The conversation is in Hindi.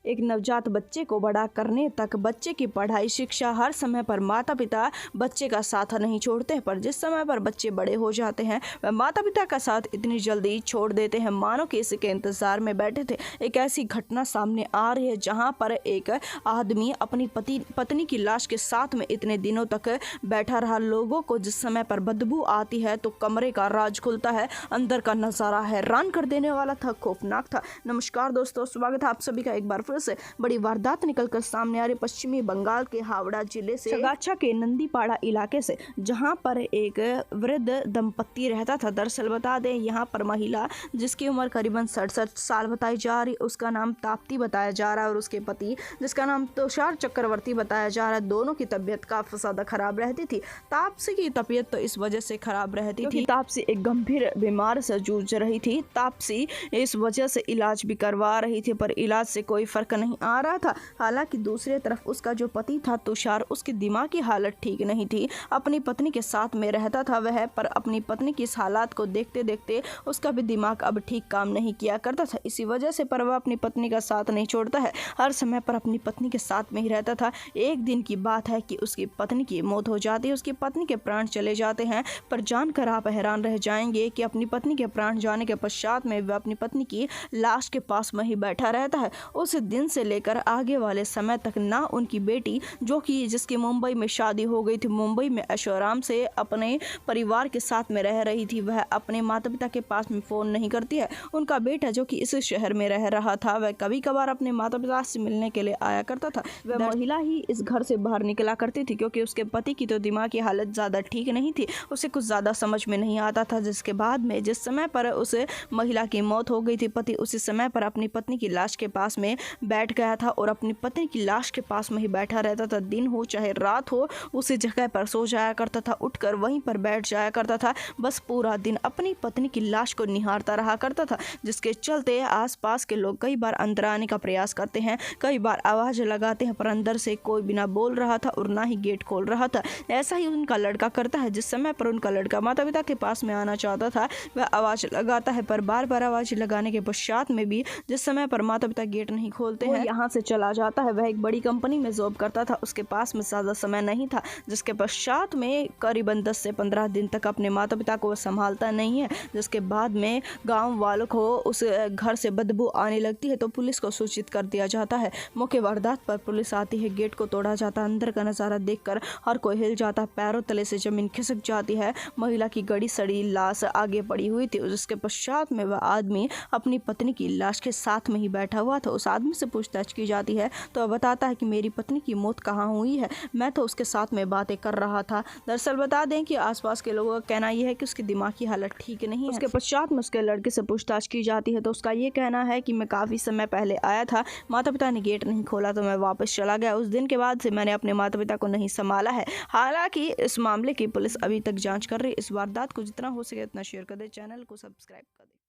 एक नवजात बच्चे को बड़ा करने तक बच्चे की पढ़ाई शिक्षा हर समय पर माता पिता बच्चे का साथ नहीं छोड़ते हैं, पर जिस समय पर बच्चे बड़े हो जाते हैं वह माता पिता का साथ इतनी जल्दी छोड़ देते हैं मानो कि इसके इंतजार में बैठे थे। एक ऐसी घटना सामने आ रही है जहां पर एक आदमी अपनी पत्नी की लाश के साथ में इतने दिनों तक बैठा रहा। लोगों को जिस समय पर बदबू आती है तो कमरे का राज खुलता है। अंदर का नजारा हैरान कर देने वाला था, खौफनाक था। नमस्कार दोस्तों, स्वागत है आप सभी का एक बार फिर से। बड़ी वारदात निकलकर सामने आ रही पश्चिमी बंगाल के हावड़ा जिले से सगाछा के नंदीपाड़ा इलाके से, जहां पर एक वृद्ध दंपत्ति रहता था। दरअसल बता दें, यहां पर महिला जिसकी उम्र करीबन 67 साल बताई जा रही, उसका नाम ताप्ती बताया जा रहा है और उसके पति जिसका नाम तुषार चक्रवर्ती बताया जा रहा है। दोनों की तबीयत काफी ज्यादा खराब रहती थी। तापसी की तबीयत तो इस वजह से खराब रहती थी, तापसी एक गंभीर बीमार से जूझ रही थी। तापसी इस वजह से इलाज भी करवा रही थी, पर इलाज से कोई फर्क नहीं आ रहा था। हालांकि दूसरी तरफ उसका जो पति था तुषार, उसकी दिमागी हालत ठीक नहीं थी। अपनी पत्नी के साथ में रहता था वह, पर अपनी पत्नी की इस हालात को देखते देखते उसका भी दिमाग अब ठीक काम नहीं किया करता था। इसी वजह से पर वह अपनी पत्नी का साथ नहीं छोड़ता है, हर समय पर अपनी पत्नी के साथ में ही रहता था। एक दिन की बात है कि उसकी पत्नी की मौत हो जाती है, उसकी पत्नी के प्राण चले जाते हैं। पर जानकर आप हैरान रह जाएंगे कि अपनी पत्नी के प्राण जाने के पश्चात में वह अपनी पत्नी की लाश के पास में ही बैठा रहता है। उस दिन से लेकर आगे वाले समय तक ना उनकी बेटी, जो कि जिसकी मुंबई में शादी हो गई थी, मुंबई में ऐशोआराम से अपने परिवार के साथ में रह रही थी, वह अपने माता पिता के पास में फ़ोन नहीं करती है। उनका बेटा जो कि इस शहर में रह रहा था, वह कभी कभार अपने माता पिता से मिलने के लिए आया करता था। वह महिला ही इस घर से बाहर निकला करती थी, क्योंकि उसके पति की तो दिमाग की हालत ज़्यादा ठीक नहीं थी, उसे कुछ ज़्यादा समझ में नहीं आता था। जिसके बाद में जिस समय पर उस महिला की मौत हो गई थी, पति उसी समय पर अपनी पत्नी की लाश के पास में बैठ गया था और अपनी पत्नी की लाश के पास में ही बैठा रहता था। दिन हो चाहे रात हो, उसी जगह पर सो जाया करता था, उठकर वहीं पर बैठ जाया करता था। बस पूरा दिन अपनी पत्नी की लाश को निहारता रहा करता था, जिसके चलते आसपास के लोग कई बार अंदर आने का प्रयास करते हैं, कई बार आवाज लगाते हैं, पर अंदर से कोई बिना बोल रहा था और ना ही गेट खोल रहा था। ऐसा ही उनका लड़का करता है। जिस समय पर उनका लड़का माता पिता के पास में आना चाहता था, वह आवाज लगाता है, पर बार बार आवाज लगाने के पश्चात में भी जिस समय पर माता पिता गेट नहीं खोलते हैं, यहाँ से चला जाता है। वह एक बड़ी कंपनी में जॉब करता था, उसके पास में ज़्यादा समय नहीं था, जिसके पश्चात में करीबन 10 से 15 दिन तक अपने माता पिता को संभालता नहीं है। जिसके बाद में गांव वालों को उस घर से बदबू आने लगती है, तो पुलिस को सूचित कर दिया जाता है। मुख्य वारदात पर पुलिस आती है, गेट को तोड़ा जाता है। अंदर का नज़ारा देखकर हर कोई हिल जाता है, पैरों तले से जमीन खिसक जाती है। महिला की गड़ी सड़ी लाश आगे पड़ी हुई थी, जिसके पश्चात में वह आदमी अपनी पत्नी की लाश के साथ में ही बैठा हुआ था। उस आदमी से पूछताछ की जाती है तो वह बताता है कि मेरी पत्नी की मौत कहाँ हुई है, मैं तो उसके साथ में बातें कर रहा था। दरअसल बता दें कि आसपास के लोगों का कहना यह है कि उसकी दिमाग की हालत ठीक नहीं है। उसके पश्चात में उसके लड़के से पूछताछ की जाती है तो उसका ये कहना है कि मैं काफ़ी समय पहले आया था, माता पिता ने गेट नहीं खोला तो मैं वापस चला गया। उस दिन के बाद से मैंने अपने माता पिता को नहीं संभाला है। हालांकि इस मामले की पुलिस अभी तक जाँच कर रही है। इस वारदात को जितना हो सके उतना शेयर कर दे, चैनल को सब्सक्राइब कर दे।